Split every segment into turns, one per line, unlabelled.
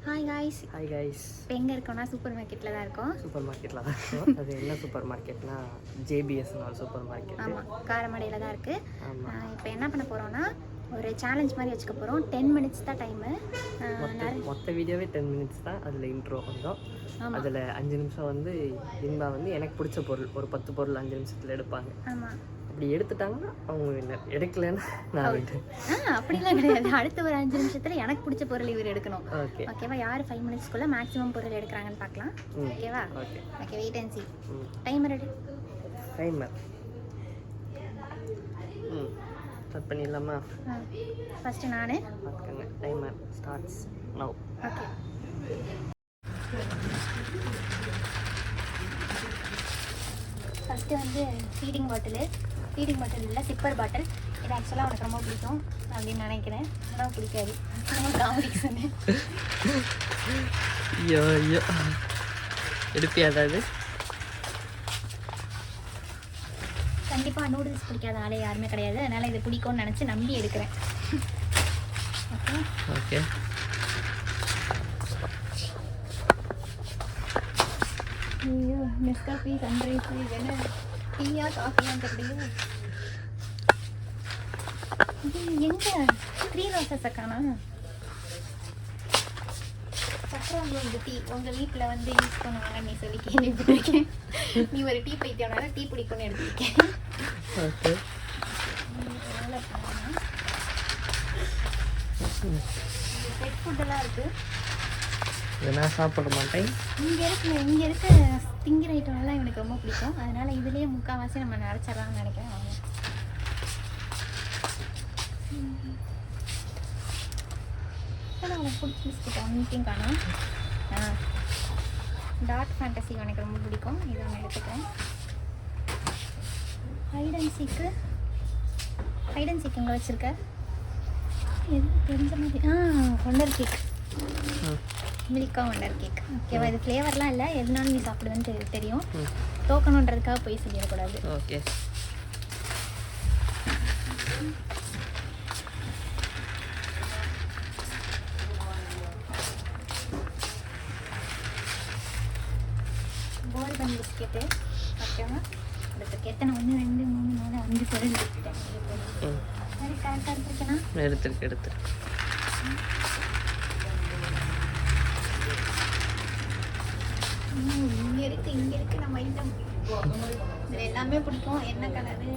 Hi guys.
Hi guys.
இப்போ எங்கே இருக்கோம்னா சூப்பர் மார்க்கெட்டில் தான் இருக்கோம்.
சூப்பர் மார்க்கெட்டில் தான் இருக்கோம். அது என்ன சூப்பர் மார்க்கெட்னா ஜேபிஎஸ்னு சூப்பர் மார்க்கெட்.
ஆமாம், காரமடையில் தான் இருக்குது.
ஆமாம்.
இப்போ என்ன பண்ண போகிறோன்னா ஒரு சேலஞ்ச் மாதிரி வச்சுக்க போகிறோம். 10 மினிட்ஸ் தான் டைமு.
மொத்த வீடியோவே 10 மினிட்ஸ் தான். அதில் இன்ட்ரோ கொஞ்சம், அதில் 5 நிமிஷம் வந்து இன்பா வந்து எனக்கு பிடிச்ச பொருள் ஒரு 10 பொருள் 5 நிமிஷத்தில் எடுப்பாங்க.
ஆமாம்,
அப்படி எடுத்துட்டாங்கன்னா அவங்க வின்னர், எடுக்கலைன்னா நான் விட்டு.
அப்படிலாம் கிடையாது. அடுத்த ஒரு 5 நிமிஷத்தில் எனக்கு பிடிச்ச பொருள் இவர் எடுக்கணும்.
ஓகே
ஓகேவா? யார் 5 மினிட்ஸ்க்குள்ளே மேக்ஸிமம் பொருள் எடுக்கிறாங்கன்னு பார்க்கலாம். ஓகேவா?
Okay
okay, wait and see. Timer ready.
Timer start பண்ணிடலாமா?
ஃபஸ்ட்டு நான்
பார்த்துக்கோங்க. Timer starts now.
Okay. First வந்து ஃபீடிங் பாட்டில் இல்லை சிப்பர் பாட்டில். இது ஆக்சுவலாக அவனுக்கு ரொம்ப பிடிக்கும் அப்படின்னு நினைக்கிறேன். ஆனால் பிடிக்காது. காம்படிஷனு.
ஐயோ ஐயோ, எடுப்பியா? அதாவது
கண்டிப்பாக நூடுல்ஸ் பிடிக்காத ஆளே யாருமே கிடையாது. அதனால் இது பிடிக்கும்னு நினச்சி நம்பி எடுக்கிறேன். Okay
okay.
ஐயோ, நெஸ்காஃபி, சன்ரைஸ், இது என்ன டீயா காஃபியான்னு தெரியல. இது எங்கே 3 ரோசஸை காணோம். அப்புறம் இந்த டீ உங்கள் வீட்டில் வந்து யூஸ் பண்ணுவாங்க நீ சொல்லி கேள்விப்பட்டிருக்கேன். நீ ஒரு டீ பைத்தியம்னால டீ பிடிக்கும்னு எடுத்துருக்கேன்.
ஓகே.
பெட் ஃபுட்டெல்லாம் இருக்குது.
இதை நான் சாப்பிட மாட்டேன்.
இங்கே இருக்க திங்கிற ஐட்டம்லாம் எனக்கு ரொம்ப பிடிக்கும். அதனால் இதுலேயே முக்கால்வாசி நம்ம நினச்சிடலாம்னு நினைக்கிறேன். ஆனால் உனக்கு பிடிச்ச பிஸ்கெட் ஒன்றையும் காணும். டார்க் ஃபேண்டசி எனக்கு ரொம்ப பிடிக்கும். இதை ஒன்று எடுத்துக்கிறேன். ஹைட் அண்ட் சீக்கு எங்கே வச்சுருக்க? எது தெரிஞ்ச மாதிரி wonder cake, Milkha wonder cake. ஓகேவா? இது ஃப்ளேவர்லாம் இல்லை, எதுனாலும் நீ சாப்பிடுவேன்னு தெரியும். தோக்கணுன்றதுக்காக போய் சொல்லிடக்கூடாது.
ஓகே.
போல் பண்ணி பிஸ்கெட்டு. ஓகேவா? அதுக்கு எத்தனை 1 2 3 4 5 பொருள் எடுத்துட்டேன். சரி, கரெக்டாக எடுத்துருக்கேன்னா
எடுத்துருக்கு.
இங்கே இருக்கு நம்ம ஐட்டம். இதில் எல்லாமே பிடிக்கும். என்ன கலரு?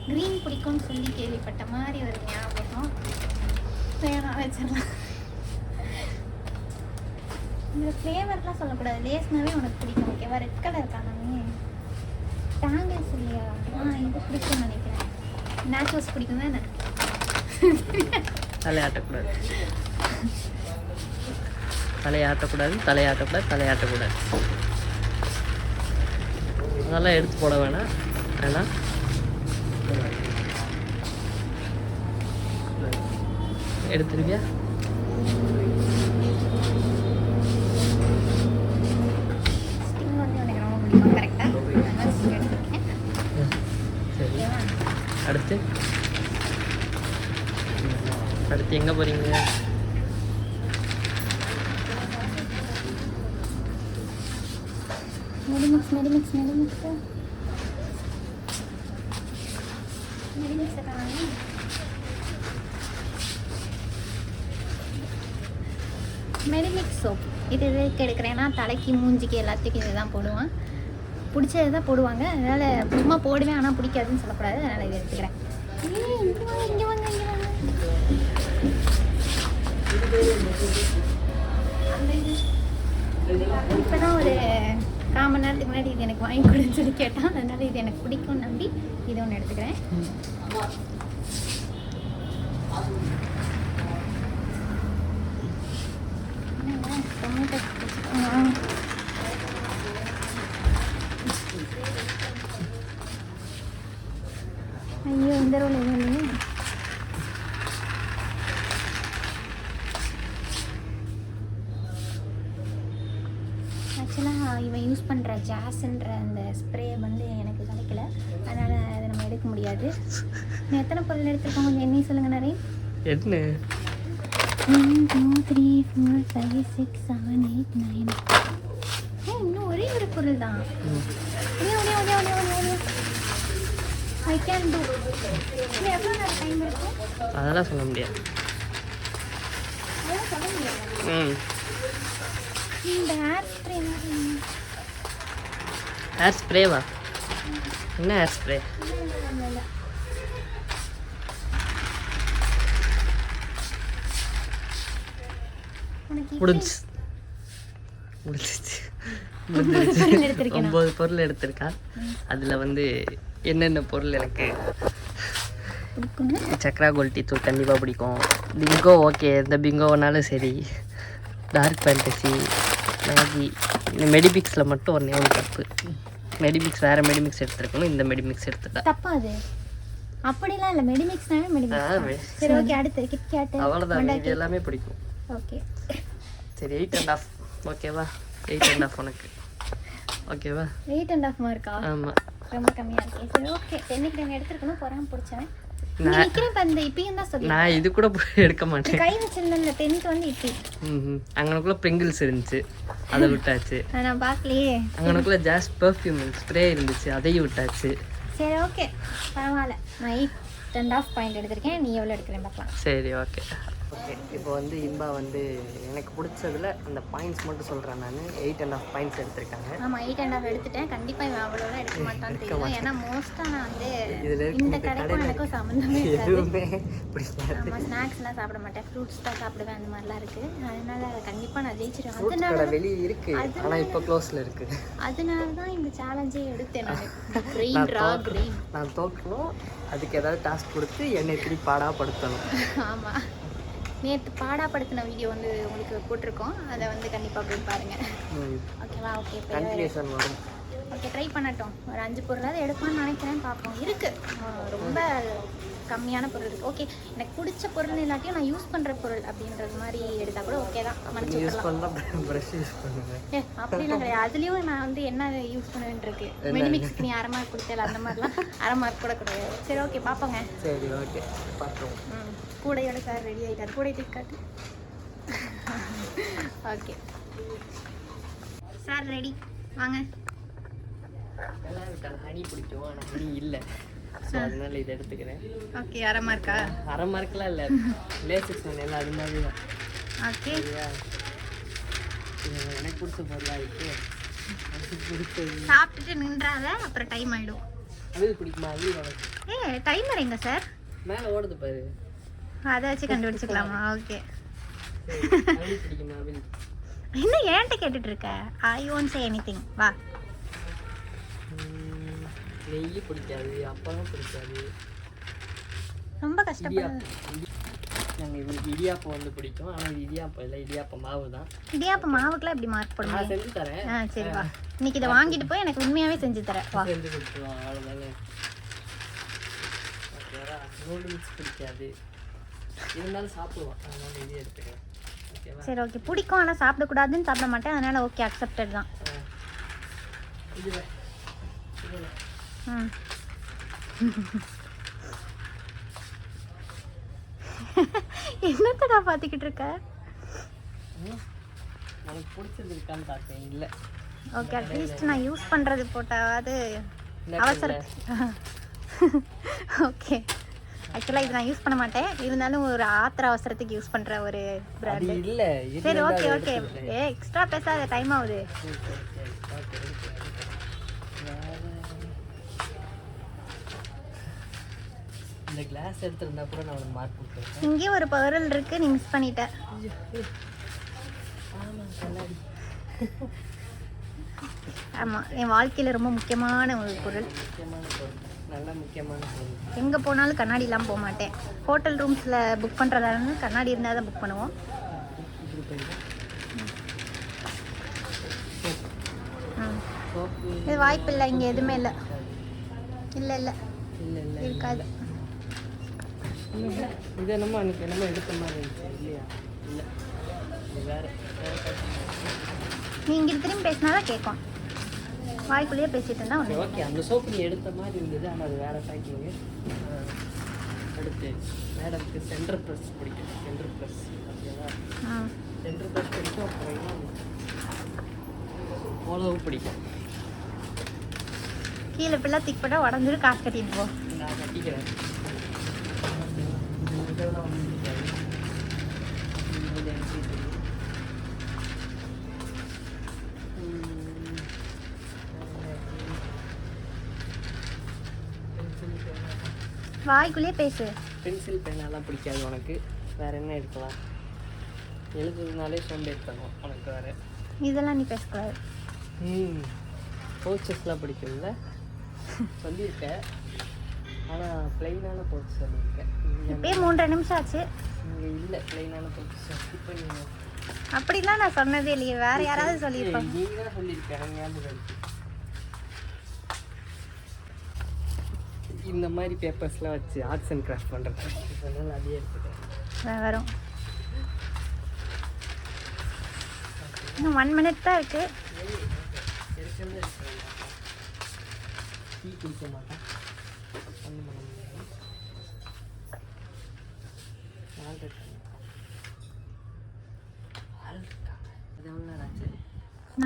க்ரீன் பிடிக்கும்னு சொல்லி கேள்விப்பட்ட மாதிரி ஒரு ஞாபகம். வேணாம், வச்சிடலாம். இந்த ஃப்ளேவர்லாம் சொல்லக்கூடாது. லேஸ்னாவே உனக்கு பிடிக்கும். ஓகேவா? Red colour காணாமே. டேங்கிள்ஸ் இல்லையா? இது பிடிக்கும்னு நினைக்கிறேன். நேச்சுரல்ஸ் பிடிக்கும் தானே?
தலையாட்டக்கூடாது. அதெல்லாம் எடுத்து போட வேணாம். எடுத்துருவியா?
ஸ்டிங் வந்து எனக்கு ரொம்ப பிடிக்கும். கரெக்டாக எடுத்துருக்கேன்.
சரி, அடுத்து எங்கே போகிறீங்க?
மெடிமிக்ஸ் சோப். இது எதுக்கு எடுக்கிறேன்னா தலைக்கு மூஞ்சிக்கு எல்லாத்துக்கும் இது தான் போடுவான். பிடிச்சது தான் போடுவாங்க. அதனால் சும்மா போடுவேன், ஆனால் பிடிக்காதுன்னு சொல்லக்கூடாது. அதனால் இதை எடுத்துக்கிறேன். இங்கே வாங்க. இப்போ தான் ஒரு 1/4 மணி நேரத்துக்கு முன்னாடி இது எனக்கு வாங்கி கொடுன்னு சொல்லி கேட்டான். அதனால் இது எனக்கு பிடிக்கும்னு நம்பி இது ஒன்று எடுத்துக்கிறேன். ஐயோ, இந்த ரோல் எதுவும் இல்லையே. ஆக்சுவலாக இவன் யூஸ் பண்ணுற ஜாஸ்ன்ற அந்த ஸ்ப்ரே வந்து எனக்கு கிடைக்கல. அதனால் அதை நம்ம எடுக்க முடியாது. எத்தனை பொருள் எடுத்துருக்கோம் கொஞ்சம் எண்ணி சொல்லுங்கள். நிறைய
என்ன
1 2 3 4 5 6 7 8 9. இன்னும் ஒரே ஒரு பொருள் தான். I can do. எவ்வளோ நேரம் டைம் இருக்கும்?
அதெல்லாம் சொல்ல முடியாது.
அதெல்லாம் சொல்ல முடியாது. இந்த ஹேர் ஸ்ப்ரே
ஹேர் ஸ்ப்ரேவா? என்ன ஹேர் ஸ்ப்ரே? முடிஞ்சிச்சு. 9 பொருள் எடுத்திருக்கா. அதில் வந்து என்னென்ன பொருள் எனக்கு சக்ரா கோல்டி தூள் கண்டிப்பாக பிடிக்கும். பிங்கோ ஓகே, இந்த பிங்கோனாலும் சரி. டார்க் ஃபேண்டசி, மேகி, இந்த மெடிமிக்ஸில் மட்டும் ஒன்றே ஒன்று தப்பு. மெடிமிக்ஸ் வேறு மெடிமிக்ஸ் எடுத்துருக்கணும், இந்த மெடிமிக்ஸ் எடுத்துட்டா.
தப்பா அது? அப்படிலாம் இல்லை, மெடிமிக்ஸ்னாவே மெடிமிக்ஸ். சரி ஓகே, அடுத்து கிட்கேட்.
அவ்வளோதான், இது எல்லாமே பிடிக்கும்.
ஓகே
சரி 8.5 ஓகேவா? 8.5 உனக்கு ஓகேவா?
8.5 மார்க்கா?
ஆமாம்,
ரொம்ப கம்மியாக இருக்கே. சரி ஓகே, தென்னைக்கு நாங்கள் எடுத்துருக்கணும், போகிறாமல் பிடிச்சேன். இப்பயும் தான் சொல்லி
நான் இது கூட எடுக்க மாட்டேன்.
கை வச்சிருந்தேன்ல, டென்த் வந்து இப்படி
அங்கனக்குள்ள பிரிங்கிள்ஸ் இருந்துச்சு, அதை விட்டாச்சு.
நான் பார்க்கலையே.
அங்கனக்குள்ள ஜாஸ்ட் பெர்ஃப்யூம் ஸ்ப்ரே இருந்துச்சு, அதையும் விட்டாச்சு.
சரி ஓகே, பரவாயில்ல. நான் 8.5 பாயிண்ட் எடுத்திருக்கேன். நீ எவ்வளோ எடுக்கிறேன் பார்க்கலாம்.
சரி ஓகே. ஓகே, இப்போ வந்து இன்பா வந்து எனக்கு பிடிச்சதுல அந்த பாயிண்ட்ஸ் மட்டும் சொல்கிறேன். நான் 8.5 பாயிண்ட்ஸ் எடுத்திருக்காங்க.
ஆமாம், 8.5 எடுத்துட்டேன். கண்டிப்பாக இவன் அவ்வளோட எடுக்க மாட்டான்னு தெரியும். ஏன்னா மோஸ்ட்டாக நான் வந்து
இதில்
இந்த கடைக்கும் எனக்கும் சம்மந்தமே
எதுவுமே
பிடிக்காது. ஆமாம், ஸ்நாக்ஸ்லாம் சாப்பிட மாட்டேன், ஃப்ரூட்ஸ் தான் சாப்பிடுவேன், அந்த மாதிரிலாம் இருக்குது. அதனால கண்டிப்பாக நான் ஜெயிச்சிடுவேன். அதனால
வெளியே இருக்குது, ஆனால் இப்போ க்ளோஸில் இருக்குது.
அதனால தான் இந்த சேலஞ்சே எடுத்தேன் நான்.
நான் தோக்கணும், அதுக்கு ஏதாவது டாஸ்க் கொடுத்து என்னை திருப்பி பாடாப்படுத்தணும்.
ஆமாம், நேற்று பாடாப்படுத்தின வீடியோ வந்து உங்களுக்கு போட்டிருக்கோம், அதை வந்து கண்டிப்பாக போய் பாருங்கள். ஓகேவா? ஓகே,
கன்டினியூஷன் வரும்.
ஓகே, ட்ரை பண்ணட்டும். ஒரு 5 பொருளாவது எடுப்பான்னு நினைக்கிறேன், பார்ப்போம். இருக்குது, ரொம்ப கம்மியான பொருள் இருக்குது. ஓகே, எனக்கு பிடிச்ச பொருள் இல்லாட்டியும் நான் யூஸ் பண்ணுற பொருள் அப்படின்றது மாதிரி எடுத்தால் கூட ஓகே தான், மன்னிச்சு அப்படிலாம் கிடையாது. அதுலேயும் நான் வந்து என்ன யூஸ் பண்ணுவேன்ருக்கு. மெடிமிக்ஸ்க்கு நீ 1/2 மார்க் கொடுத்தல, அந்த மாதிரிலாம் 1/2 மார்க் கூட கிடையாது. சரி ஓகே, பார்ப்போங்க.
சரி ஓகே, பார்ப்போம்.
கூடையோட சார் ரெடி ஆகிட்டார். கூடை தூக்காட்டு. ஓகே சார், ரெடி, வாங்க.
ஹனி பிடிக்கும், ஆனால் ஹனி இல்லை, ஸோ அதனால இதை எடுத்துக்கிறேன்.
ஓகே, 1/2 மார்க்கா?
1/2 மார்க்லாம் இல்லை, லேசிக்ஸ் சொன்னேன், அது மாதிரி தான்.
ஓகே,
எனக்கு பிடிச்ச பொருளாக இருக்கு.
சாப்பிட்டுட்டு நின்றாத, அப்புறம் டைம் ஆகிடும்.
அவில் பிடிக்குமா? அவில்
டைமர் எங்க சார்?
மேலே ஓடுது பாரு,
அதை வச்சு கண்டுபிடிச்சிக்கலாமா? ஓகே,
அவில் பிடிக்குமா? அவில்
இன்னும் ஏன்ட்ட கேட்டுட்டு இருக்க? I won't say anything. வா.
நெய் பிடிக்காது, அப்பளம் பிடிக்காது,
ரொம்ப கஷ்டப்படு.
நாங்கள் இவங்களுக்கு இடியாப்பம் வந்து பிடிக்கும், ஆனால் இது இடியாப்பம் இல்லை, இடியாப்பம் மாவு தான்.
இடியாப்பம் மாவுக்குலாம் எப்படி மார்க் போடுங்க?
நான் செஞ்சு தரேன்.
சரி வா, இன்னைக்கு இதை வாங்கிட்டு போய் எனக்கு உண்மையாகவே செஞ்சு தரேன். வா,
செஞ்சு கொடுத்துருவோம், அவ்வளோதானே. ஓகேவா? நூடுல்ஸ் பிடிக்காது, இருந்தாலும் சாப்பிடுவோம், அதனால இது எடுத்துக்கிறேன். ஓகேவா?
சரி ஓகே, பிடிக்கும் ஆனால் சாப்பிடக்கூடாதுன்னு சாப்பிட மாட்டேன், அதனால ஓகே, அக்செப்டட் தான்.
இது
என்னத்தடா பார்த்துக்கிட்டு இருக்க?
எனக்கு பிடிச்சது இருக்கான்னு பார்த்தேன், இல்லை.
ஓகே, அட்லீஸ்ட் நான் யூஸ் பண்ணுறது போட்டாவது அவசரம். ஓகே, ஆக்சுவலாக இது நான் யூஸ் பண்ண மாட்டேன், இருந்தாலும் ஒரு ஆத்திர அவசரத்துக்கு யூஸ் பண்ணுற ஒரு பிராண்ட்
இல்லை.
சரி ஓகே ஓகே, எக்ஸ்ட்ரா பேசாத, டைம் ஆகுது.
இந்த கிளாஸ் எடுத்துருந்தா கூட நான் ஒரு மார்க் கொடுத்துருக்கேன்.
இங்கே ஒரு பொருள் இருக்கு, நீ மிஸ் பண்ணிட்ட. ஆமாம், என் வாழ்க்கையில் ரொம்ப முக்கியமான ஒரு பொருள்.
முக்கியமான பொருள், நல்ல முக்கியமான பொருள்.
எங்கே போனாலும் கண்ணாடி இல்லாமல் போக மாட்டேன். ஹோட்டல் ரூம்ஸில் புக் பண்ணுறதா இருந்தால் கண்ணாடி இருந்தால் தான் புக் பண்ணுவோம். இது வாய்ப்பு இல்லை, இங்கே எதுவுமே இல்லை. இல்லை இல்லை
இல்லை இல்லை
இருக்காது.
இது என்னமோ எனக்கு என்னமோ எடுத்த மாதிரி இருந்துச்சு, இல்லையா? இல்லை, இது வேறு.
நீ இங்கே திரும்பி பேசினா தான் கேட்கும், வாய்க்குள்ளேயே பேசிட்டு இருந்தா ஒன்று.
ஓகே, அந்த சோப்பு நீ எடுத்த மாதிரி இருந்தது, ஆனால் அது வேறு பேக்கிங்கு. அடுத்து மேடம்க்கு சென்டர் ப்ரெஸ் பிடிக்கும். சென்டர் ப்ரெஸ் ஓகேவா? சென்டர் ப்ரெஸ் பிடிக்கும். அப்புறம் ஓலவு பிடிக்கும்.
கீழே பிள்ளை திக் பண்ணால் உடஞ்சிரும், காசு கட்டிட்டு போ.
நான் கட்டிக்கிறேன்.
வாய்க்குள்ளேயே பேசு.
பென்சில் பேனெல்லாம் பிடிக்காது உனக்கு. வேறு என்ன எடுக்கலாம்? எழுதுறதுனாலே சோம்பேறித்தனம் உனக்கு வேறு.
இதெல்லாம் நீ பேசக்கூடாது.
பவுச்சஸ்லாம் பிடிக்கும்ல சொல்லியிருக்கேன். ஆனால் ப்ளைனான பவுச் சொல்லியிருக்கேன்.
இப்போயே 3 நிமிஷம் ஆச்சு.
இங்கே இல்லை ப்ளைனான பவுச். இப்போ நீங்கள்
அப்படிலாம் நான் சொன்னதே இல்லையே. வேற யாராவது சொல்லியிருப்பாங்க.
நீங்கள் தான் சொல்லியிருக்கேன். ஞாபகம் இருக்கு. இந்த மாதிரி பேப்பர்ஸ்லாம் வச்சு ஆர்ட்ஸ் அண்ட் கிராஃப்ட் பண்ணுறது. அதனால் அதே எடுத்துக்கிறேன்.
வரும். இன்னும் 1 மினிட் தான் இருக்கு.
டீ குடிக்க மாட்டேன். ஒன்றும் பண்ண முடியாது.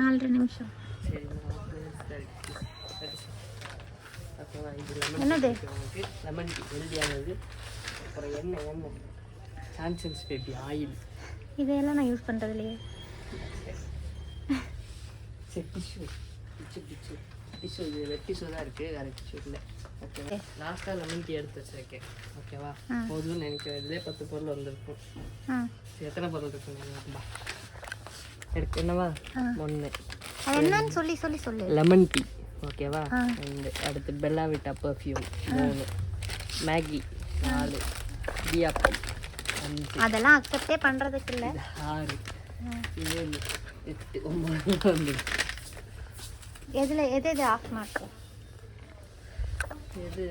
4 நிமிஷம்.
சரி அப்புறம் இது
என்னது?
லெமன் டீ ஹெல்தியானது. அப்புறம் எண்ணெய் சான்சன்ஸ் பேபி ஆயில்.
இதையெல்லாம் நான் யூஸ் பண்ணுறது இல்லையே.
சரி டிஷ்யூ டிஷ்யூ இது வெட் டிஷ்யூ தான் இருக்குது. வேறு டிஷ்யூ இல்லை. ஓகேவா? லாஸ்ட்டாக லெமன் டீ எடுத்து வச்சுருக்கேன். ஓகேவா? போதும்னு நினைக்கிறேன். இதுலேயே 10 பொருள் வந்திருக்கும். எத்தனை பொருள் இருக்குன்னு எடுக்கு என்னவா? 1
அது என்னன்னு சொல்லி சொல்லு.
Lemon tea. ஓகேவா? அடுத்து பெல்லா விட்டா பர்ஃப்யூம் 3, மேகி 4, டியாப்பம் 5,
அதெல்லாம் அக்செப்டே பண்ணுறதுக்கு இல்லை.
6, 7, 8, 9 வந்து
எது ஆஃப் மார்க்கு?
எது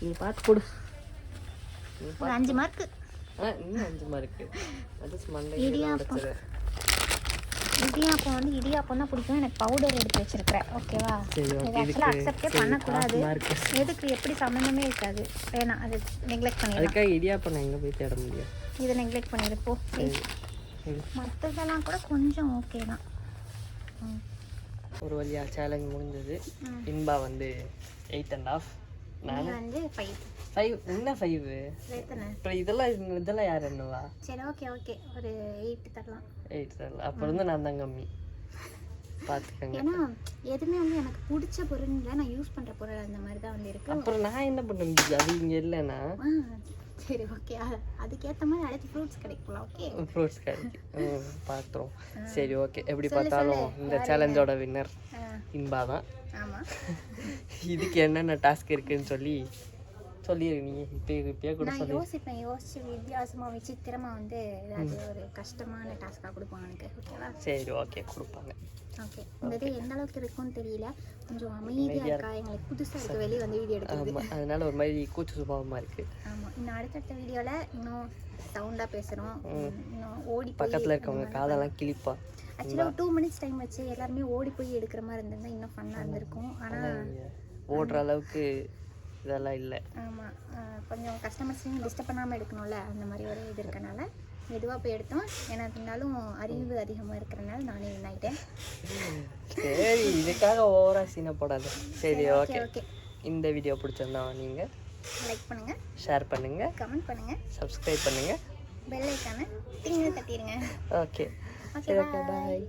நீ பார்த்து கொடு.
ஒரு 5 மார்க்கு.
இன்னும் 5 மார்க்கு. அது
இடியாப்பம் வந்து இடியாப்பம் தான் பிடிக்கும். எனக்கு பவுடர் எடுத்து வச்சிருக்கிறேன். ஓகேவா? இது ஆக்சுவலாக அக்செப்டே பண்ணக்கூடாது. எதுக்கு எப்படி சம்மந்தமே இருக்காது. வேணாம், அது நெக்லெக்ட் பண்ணிடலாம்.
அதுக்காக இடியாப்பம் நான் எங்கே போய் தேட முடியும்?
இதை நெக்லெக்ட் பண்ணியிருப்போம். மற்றதெல்லாம் கூட கொஞ்சம் ஓகே தான்.
ஒரு வழியாக சேலஞ்ச் முடிஞ்சது. இன்பா வந்து 8.5, நான்
வந்து 5.
என்ன 5? அப்புறம் இதெல்லாம் யார் என்னவா?
சரி ஓகே ஒரு 8 தரலாம்.
8 தரலாம். அப்புறம் வந்து நான் தான் கம்மி. பார்த்துக்கங்க.
ஏன்னா எதுவுமே வந்து எனக்கு பிடிச்ச பொருள் இல்லை, நான் யூஸ் பண்ணுற பொருள் அந்த மாதிரி தான் வந்து இருக்கு.
அப்புறம் நான் என்ன பண்ண முடியும்? அது இங்கே இல்லைன்னா
சரி ஓகே, அதுக்கேற்ற மாதிரி அடுத்து ஃப்ரூட்ஸ் கிடைக்கலாம். ஓகே,
ஃப்ரூட்ஸ் கிடைக்கும். பார்த்துரும். சரி ஓகே. எப்படி பார்த்தாலும் இந்த சேலஞ்சோட வின்னர் இன்பா தான்.
ஆமாம்.
இதுக்கு என்னென்ன டாஸ்க் இருக்குன்னு சொல்லிடு. நீ இப்பயே கூட சொல்லி
யோசிச்சு வித்தியாசமாக விசித்திரமாக வந்து ஏதாவது ஒரு கஷ்டமான டாஸ்க்காக கொடுப்பாங்க எனக்கு. ஓகேவா?
சரி ஓகே, கொடுப்பாங்க.
ஓகே, இந்த இது எந்த அளவுக்கு இருக்கும்னு தெரியல. கொஞ்சம் அமைதியாக இருக்கா, எங்களுக்கு புதுசாக இருக்குது வெளியே வந்து வீடியோ எடுக்கிறது.
அதனால ஒரு மாதிரி கூச்ச சுபாவமாக இருக்குது.
ஆமாம், இன்னும் அடுத்தடுத்த வீடியோவில் இன்னும் சவுண்டாக பேசுகிறோம். இன்னும் ஓடி
பக்கத்தில் இருக்கவங்க காதெல்லாம் கிளிப்பா.
ஆக்சுவலாக ஒரு 2 மினிட்ஸ் டைம் வச்சு எல்லாருமே ஓடி போய் எடுக்கிற மாதிரி இருந்திருந்தா இன்னும் ஃபன்னாக இருந்திருக்கும். ஆனால்
ஓடுற அளவுக்கு இதெல்லாம் இல்லை.
ஆமாம், கொஞ்சம் கஸ்டமர்ஸையும் டிஸ்டர்ப் பண்ணாமல் எடுக்கணும்ல, அந்த மாதிரி ஒரு இது இருக்கனால மெதுவாக போய் எடுத்தோம். எனக்கு இருந்தாலும் அறிவு அதிகமாக இருக்கிறனால நானே வின் ஆகிட்டேன்.
சரி, இதுக்காக ஓவரா சீனை போடாது. சரி ஓகே. இந்த வீடியோ பிடிச்சிருந்தா நீங்கள்
லைக் பண்ணுங்கள்,
ஷேர் பண்ணுங்கள்,
கமெண்ட் பண்ணுங்கள்,
சப்ஸ்கிரைப் பண்ணுங்கள்,
பெல் ஐக்கானை டிங்கு தட்டிடுங்க.
ஓகே.
ஓகே, பாய்.